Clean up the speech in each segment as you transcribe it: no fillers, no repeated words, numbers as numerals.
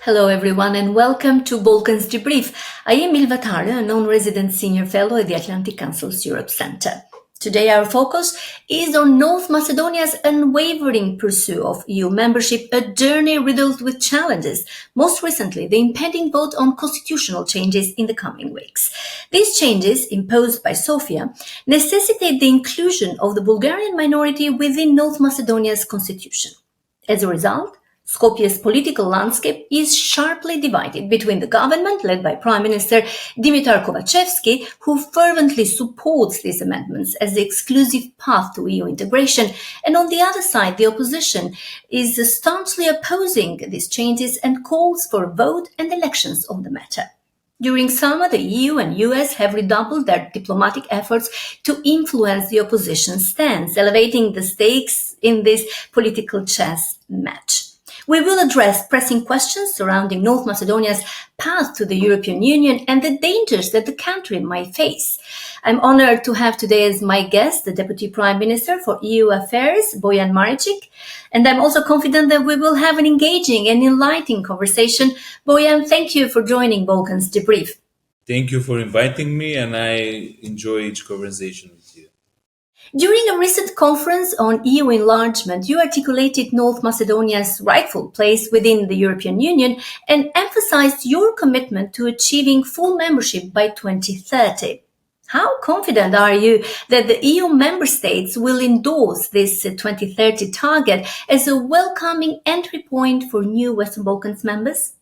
Hello everyone and welcome to Balkans Debrief. I am Ilva, Tare, a non-resident senior fellow at the Atlantic Council's Europe Center. Today our focus is on North Macedonia's unwavering pursuit of EU membership, a journey riddled with challenges, most recently the impending vote on constitutional changes in the coming weeks. These changes, imposed by Sofia, necessitate the inclusion of the Bulgarian minority within North Macedonia's constitution. As a result, Skopje's political landscape is sharply divided between the government led by Prime Minister Dimitar Kovacevski, who fervently supports these amendments as the exclusive path to EU integration, and on the other side, the opposition is staunchly opposing these changes and calls for a vote and elections on the matter. During summer, the EU and US have redoubled their diplomatic efforts to influence the opposition's stance, elevating the stakes in this political chess match. We will address pressing questions surrounding North Macedonia's path to the European Union and the dangers that the country might face. I'm honored to have today as my guest the Deputy Prime Minister for EU Affairs, Bojan Maricikj, and I'm also confident that we will have an engaging and enlightening conversation. Bojan, thank you for joining Balkans Debrief. Thank you for inviting me, and I enjoy each conversation with you. During a recent conference on EU enlargement, you articulated North Macedonia's rightful place within the European Union and emphasized your commitment to achieving full membership by 2030. How confident are you that the EU member states will endorse this 2030 target as a welcoming entry point for new Western Balkans members?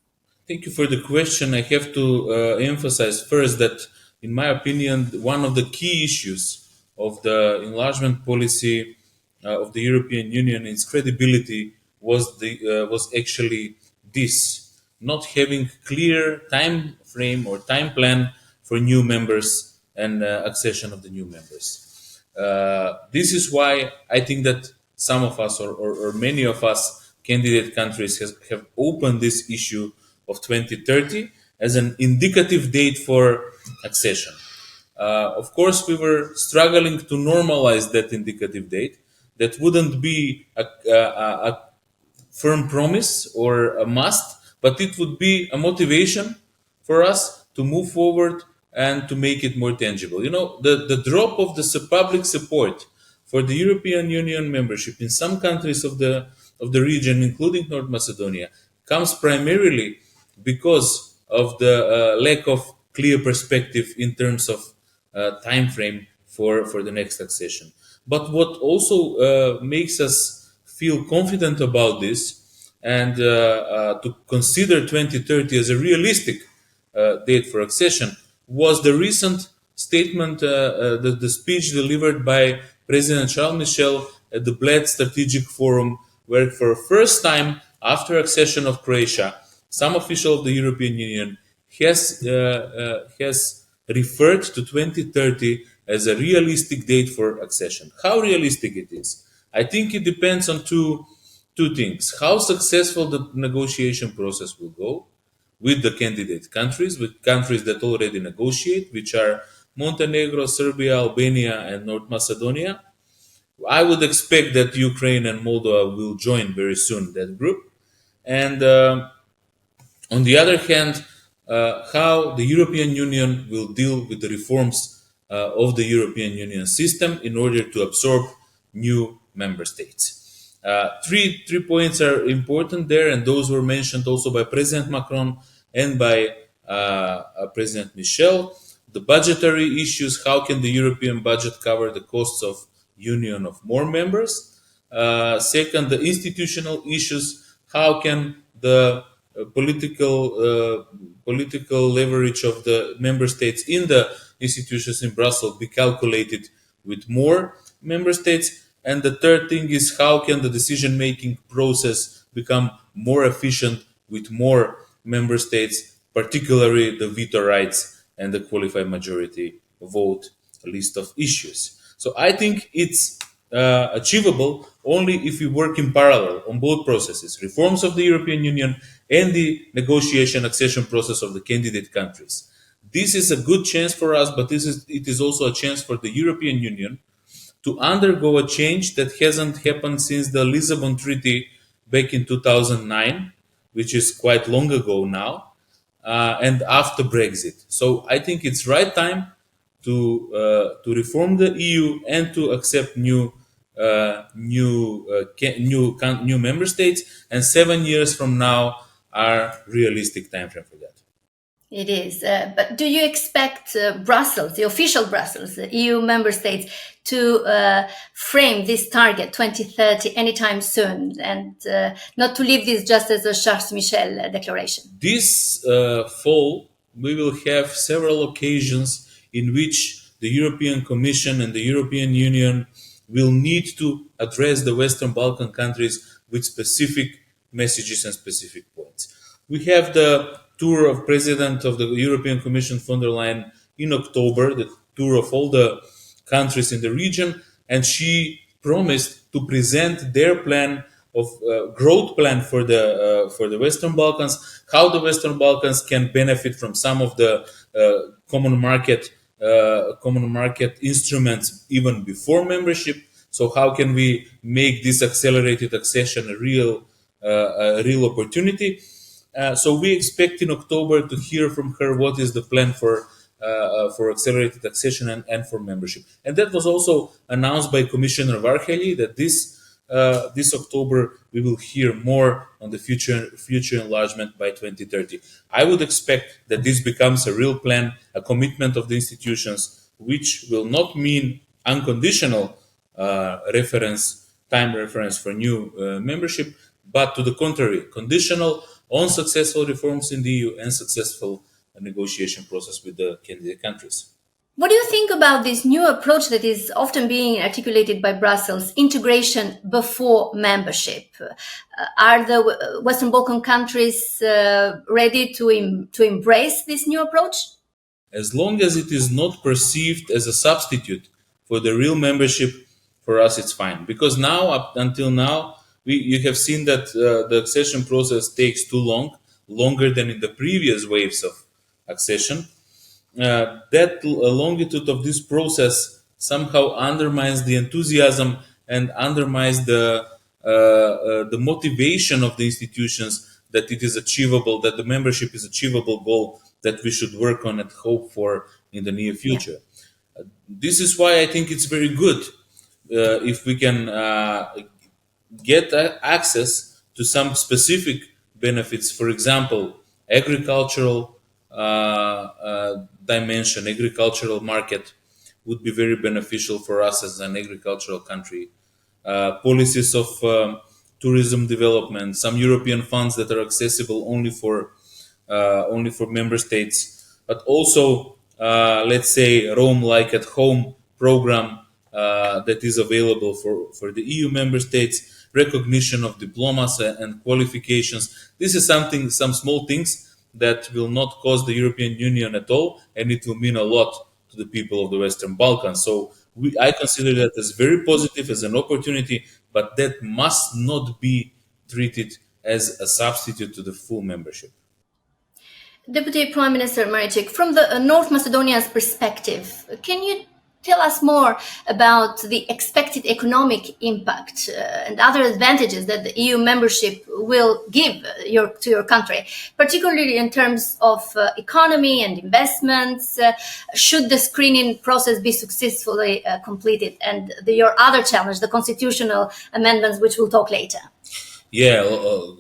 Thank you for the question. I have to emphasize first that, in my opinion, one of the key issues of the enlargement policy of the European Union, its credibility, was actually this: not having clear time frame or time plan for new members and accession of the new members. This is why I think that some of us, or many of us, candidate countries have opened this issue of 2030 as an indicative date for accession. Of course, we were struggling to normalize that indicative date. That wouldn't be a firm promise or a must, but it would be a motivation for us to move forward and to make it more tangible. You know, the drop of the public support for the European Union membership in some countries of the region, including North Macedonia, comes primarily because of the lack of clear perspective in terms of time frame for the next accession. But what also makes us feel confident about this and to consider 2030 as a realistic date for accession was the recent statement, the speech delivered by President Charles Michel at the Bled Strategic Forum, where for the first time after accession of Croatia, some official of the European Union has referred to 2030 as a realistic date for accession. How realistic it is? I think it depends on two things: how successful the negotiation process will go with the candidate countries, with countries that already negotiate, which are Montenegro, Serbia, Albania, and North Macedonia. I would expect that Ukraine and Moldova will join very soon that group. And on the other hand, how the European Union will deal with the reforms of the European Union system in order to absorb new member states. Three points are important there, and those were mentioned also by President Macron and by President Michel. The budgetary issues: how can the European budget cover the costs of union of more members? Second, the institutional issues: how can the political leverage of the member states in the institutions in Brussels be calculated with more member states? And the third thing is: how can the decision-making process become more efficient with more member states, particularly the veto rights and the qualified majority vote list of issues? So I think it's achievable only if we work in parallel on both processes: reforms of the European Union and the negotiation accession process of the candidate countries. This is a good chance for us, but it is also a chance for the European Union to undergo a change that hasn't happened since the Lisbon Treaty back in 2009, which is quite long ago now, and after Brexit. So I think it's right time to reform the EU and to accept new member states. And 7 years from now are realistic time frame for that. It is. But do you expect Brussels, the official Brussels, the EU member states, to frame this target 2030 anytime soon and not to leave this just as a Charles Michel declaration? This fall, we will have several occasions in which the European Commission and the European Union will need to address the Western Balkan countries with specific messages and specific points. We have the tour of President of the European Commission von der Leyen in October, the tour of all the countries in the region, and she promised to present their plan of growth plan for the Western Balkans, how the Western Balkans can benefit from some of the common market instruments even before membership. So how can we make this accelerated accession a real opportunity? So we expect in October to hear from her what is the plan for accelerated accession and for membership. And that was also announced by Commissioner Varhelyi that this October we will hear more on the future enlargement by 2030. I would expect that this becomes a real plan, a commitment of the institutions, which will not mean unconditional time reference for new membership, but to the contrary, conditional on successful reforms in the EU and successful negotiation process with the candidate countries. What do you think about this new approach that is often being articulated by Brussels, integration before membership? Are the Western Balkan countries ready to embrace this new approach? As long as it is not perceived as a substitute for the real membership, for us it's fine. Because now, up until now, you have seen that the accession process takes too long, longer than in the previous waves of accession. That longitude of this process somehow undermines the enthusiasm and undermines the motivation of the institutions that it is achievable, that the membership is achievable goal that we should work on and hope for in the near future. Yeah. This is why I think it's very good if we can get access to some specific benefits. For example, agricultural dimension, agricultural market would be very beneficial for us as an agricultural country. Policies of tourism development, some European funds that are accessible only for member states, but also let's say Rome like at home program that is available for the EU member states, recognition of diplomas and qualifications. This is some small things that will not cost the European Union at all, and it will mean a lot to the people of the Western Balkans. So I consider that as very positive, as an opportunity, but that must not be treated as a substitute to the full membership. Deputy Prime Minister Maricikj, from the North Macedonia's perspective, can you tell us more about the expected economic impact and other advantages that the EU membership will give to your country, particularly in terms of economy and investments, should the screening process be successfully completed, and your other challenge, the constitutional amendments, which we'll talk later? Yeah, a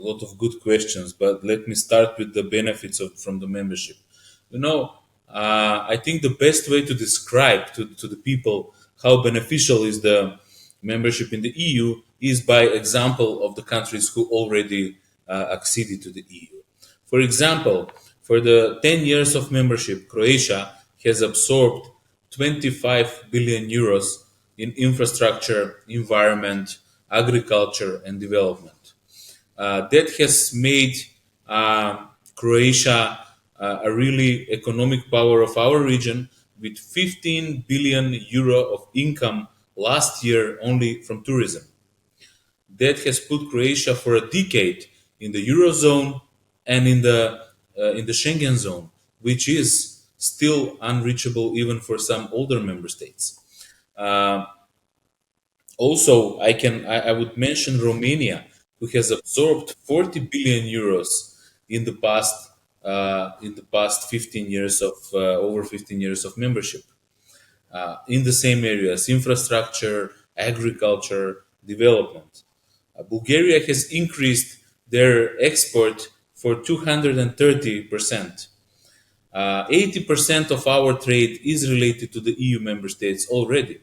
lot of good questions, but let me start with the benefits from the membership. I think the best way to describe to the people how beneficial is the membership in the EU is by example of the countries who already acceded to the EU. For example, for the 10 years of membership, Croatia has absorbed 25 billion euros in infrastructure, environment, agriculture, and development. That has made Croatia a really economic power of our region, with 15 billion euro of income last year only from tourism. That has put Croatia for a decade in the Eurozone and in the Schengen zone, which is still unreachable even for some older member states. Also, I would mention Romania. who has absorbed 40 billion euros in the past 15 years of over 15 years of membership in the same areas: infrastructure, agriculture, development. Bulgaria has increased their export for 230%. 80% of our trade is related to the EU member states already.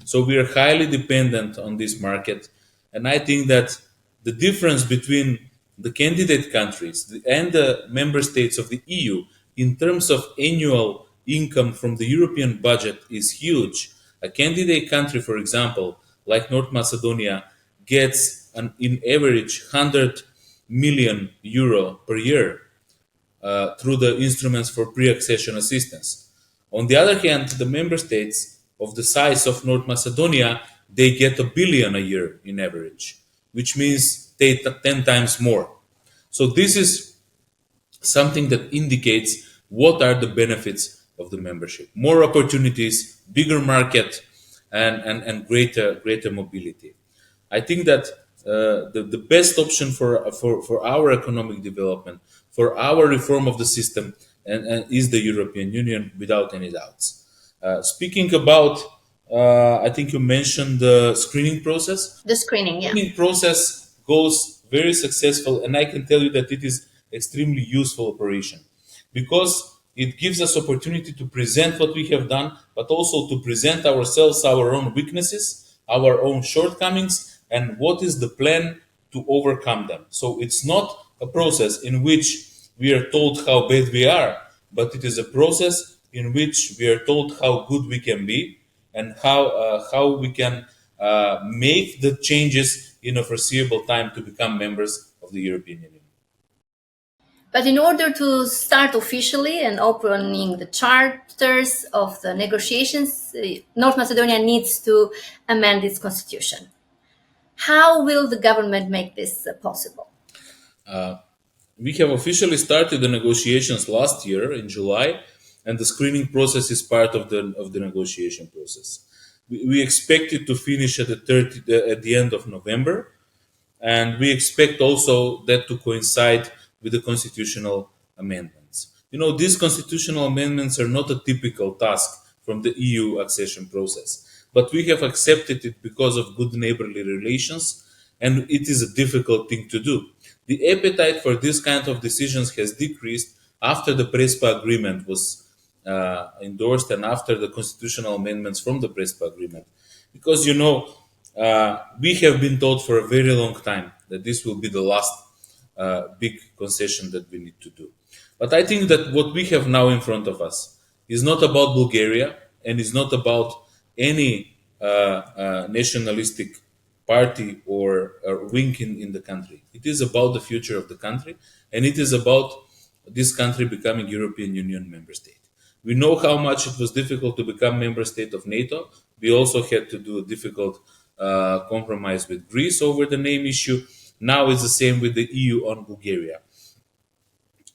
So we are highly dependent on this market. And I think that the difference between the candidate countries and the member states of the EU in terms of annual income from the European budget is huge. A candidate country, for example, like North Macedonia, gets in average 100 million euro per year through the instruments for pre-accession assistance. On the other hand, the member states of the size of North Macedonia, they get a billion a year in average, which means they 10 times more. So this is something that indicates what are the benefits of the membership: more opportunities, bigger market, and greater mobility. I think that the best option for our economic development, for our reform of the system, and is the European Union without any doubts. Speaking about, I think you mentioned the screening process. The screening, yeah. Screening process goes very successful, and I can tell you that it is extremely useful operation because it gives us opportunity to present what we have done, but also to present ourselves, our own weaknesses, our own shortcomings, and what is the plan to overcome them. So it's not a process in which we are told how bad we are, but it is a process in which we are told how good we can be and how we can make the changes in a foreseeable time to become members of the European Union. But in order to start officially and opening the charters of the negotiations, North Macedonia needs to amend its constitution. How will the government make this possible? We have officially started the negotiations last year in July, and the screening process is part of the negotiation process. We expect it to finish at the end of November, and we expect also that to coincide with the constitutional amendments. You know, these constitutional amendments are not a typical task from the EU accession process, but we have accepted it because of good neighborly relations, and it is a difficult thing to do. The appetite for this kind of decisions has decreased after the Prespa agreement was endorsed and after the constitutional amendments from the Prespa agreement. Because, you know, we have been told for a very long time that this will be the last big concession that we need to do. But I think that what we have now in front of us is not about Bulgaria and is not about any nationalistic party or wing in the country. It is about the future of the country, and it is about this country becoming European Union member state. We know how much it was difficult to become member state of NATO. We also had to do a difficult compromise with Greece over the name issue. Now it's the same with the EU on Bulgaria.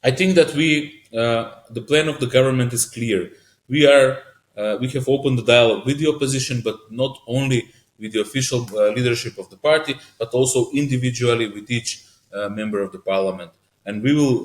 I think that the plan of the government is clear. We have opened the dialogue with the opposition, but not only with the official leadership of the party, but also individually with each member of the parliament. And we will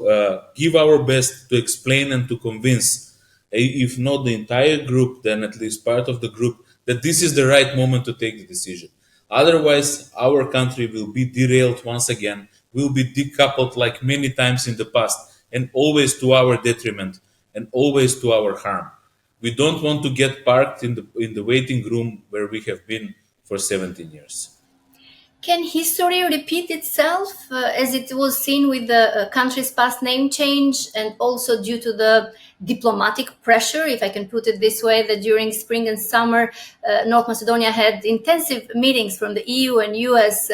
give our best to explain and to convince, if not the entire group, then at least part of the group, that this is the right moment to take the decision. Otherwise, our country will be derailed once again, will be decoupled like many times in the past, and always to our detriment and always to our harm. We don't want to get parked in the waiting room where we have been for 17 years. Can history repeat itself as it was seen with the country's past name change, and also due to the diplomatic pressure, if I can put it this way, that during spring and summer, North Macedonia had intensive meetings from the EU and US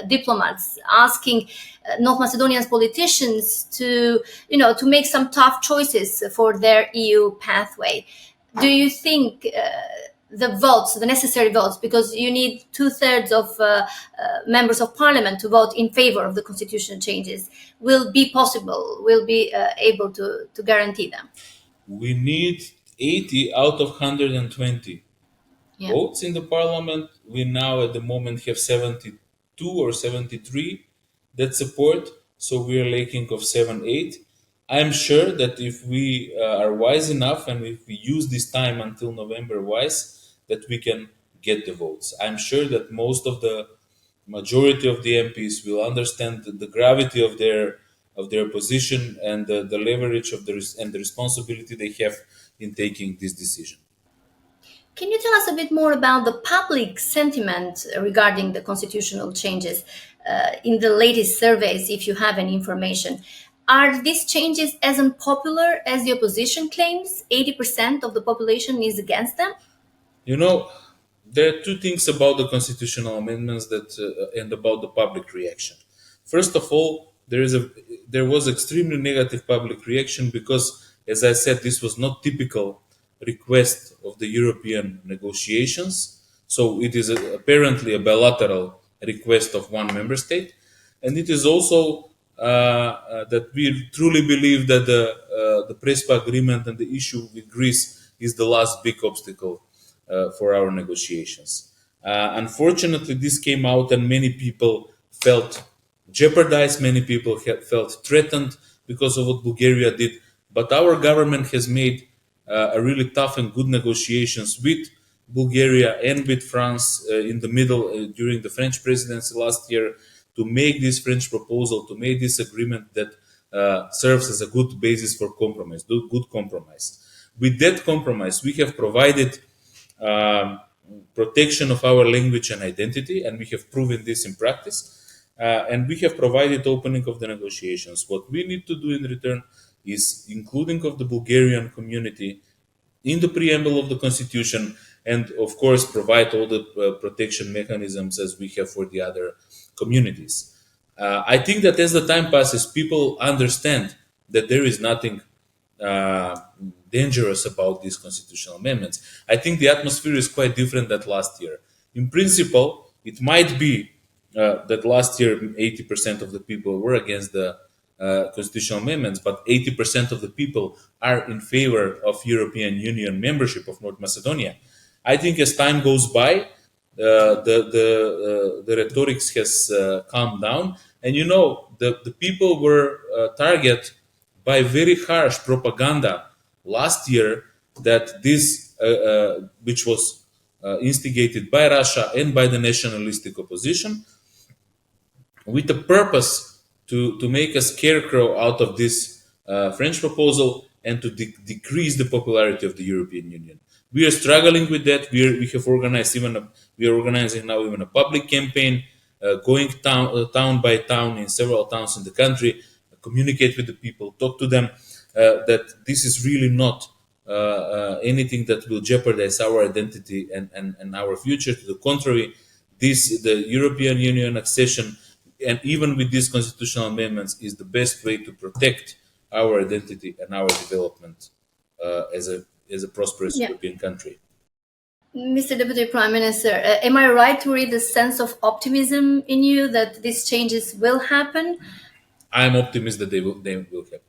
diplomats asking North Macedonia's politicians to make some tough choices for their EU pathway. Do you think the necessary votes, because you need 2/3 of members of parliament to vote in favor of the constitution changes, will be possible, will be able to guarantee them? We need 80 out of 120 Yeah. votes in the parliament. We now at the moment have 72 or 73. that support. So we are lacking of 7, 8. I'm sure that if we are wise enough and if we use this time until November wise, that we can get the votes. I'm sure that most of the majority of the MPs will understand the gravity of their position and the leverage of and the responsibility they have in taking this decision. Can you tell us a bit more about the public sentiment regarding the constitutional changes in the latest surveys, if you have any information? Are these changes as unpopular as the opposition claims? 80% of the population is against them? You know, there are two things about the constitutional amendments that and about the public reaction. First of all, there was extremely negative public reaction because, as I said, this was not typical request of the European negotiations. So it is apparently a bilateral request of one member state, and it is also that we truly believe that the Prespa agreement and the issue with Greece is the last big obstacle for our negotiations. Unfortunately, this came out, and many people felt jeopardized. Many people felt threatened because of what Bulgaria did. But our government has made a really tough and good negotiations with Bulgaria and with France in the middle during the French presidency last year to make this French proposal, to make this agreement that serves as a good basis for compromise, good compromise. With that compromise, we have provided um, protection of our language and identity, and we have proven this in practice. And we have provided opening of the negotiations. What we need to do in return is including of the Bulgarian community in the preamble of the constitution, and of course provide all the protection mechanisms as we have for the other communities. I think that as the time passes, people understand that there is nothing uh, dangerous about these constitutional amendments. I think the atmosphere is quite different than last year. In principle, it might be that last year 80% of the people were against the constitutional amendments, but 80% of the people are in favor of European Union membership of North Macedonia. I think as time goes by, the rhetorics has calmed down, and the people were target by very harsh propaganda last year that this, which was instigated by Russia and by the nationalistic opposition, with the purpose to make a scarecrow out of this French proposal and to decrease the popularity of the European Union. We are struggling with that. We have organized we are organizing now even a public campaign, going town by town in several towns in the country, communicate with the people, talk to them that this is really not anything that will jeopardize our identity and our future. To the contrary, the European Union accession, and even with these constitutional amendments, is the best way to protect our identity and our development as a prosperous Yeah. European country. Mr. Deputy Prime Minister, am I right to read the sense of optimism in you that these changes will happen? I'm optimistic that they will happen.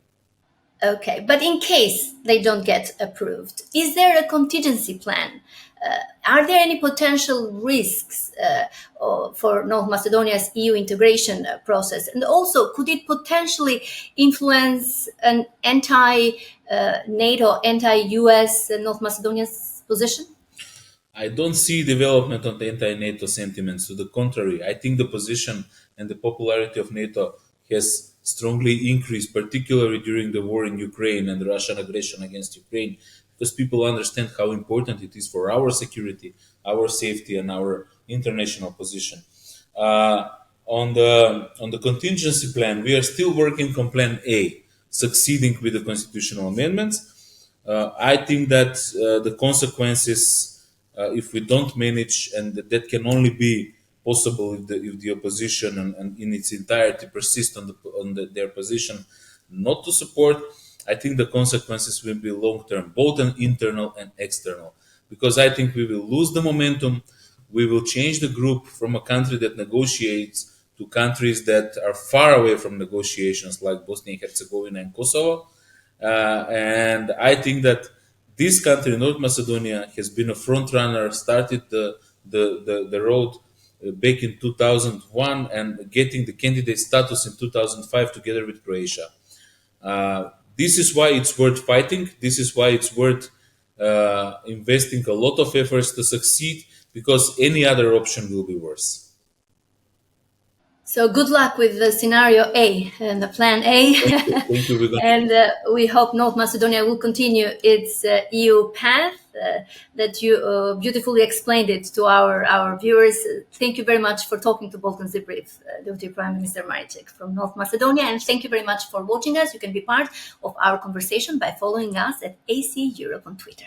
Okay, but in case they don't get approved, is there a contingency plan? Are there any potential risks for North Macedonia's EU integration process? And also, could it potentially influence an anti-NATO, anti-US North Macedonia's position? I don't see development on the anti-NATO sentiments. To the contrary, I think the position and the popularity of NATO has strongly increased, particularly during the war in Ukraine and the Russian aggression against Ukraine, because people understand how important it is for our security, our safety, and our international position. On the contingency plan, we are still working on Plan A, succeeding with the constitutional amendments. I think that the consequences, if we don't manage, and that can only be possible if the opposition and in its entirety persist their position not to support. I think the consequences will be long term, both internal and external, because I think we will lose the momentum. We will change the group from a country that negotiates to countries that are far away from negotiations, like Bosnia and Herzegovina and Kosovo. And I think that this country, North Macedonia, has been a front runner, started the road back in 2001 and getting the candidate status in 2005 together with Croatia. This is why it's worth fighting. This is why it's worth investing a lot of efforts to succeed, because any other option will be worse. So good luck with the scenario A and the plan A. Thank you. We're going And we hope North Macedonia will continue its EU path that you beautifully explained it to our viewers. Thank you very much for talking to Balkans Debrief, Deputy Prime Minister Maricikj from North Macedonia. And thank you very much for watching us. You can be part of our conversation by following us at AC Europe on Twitter.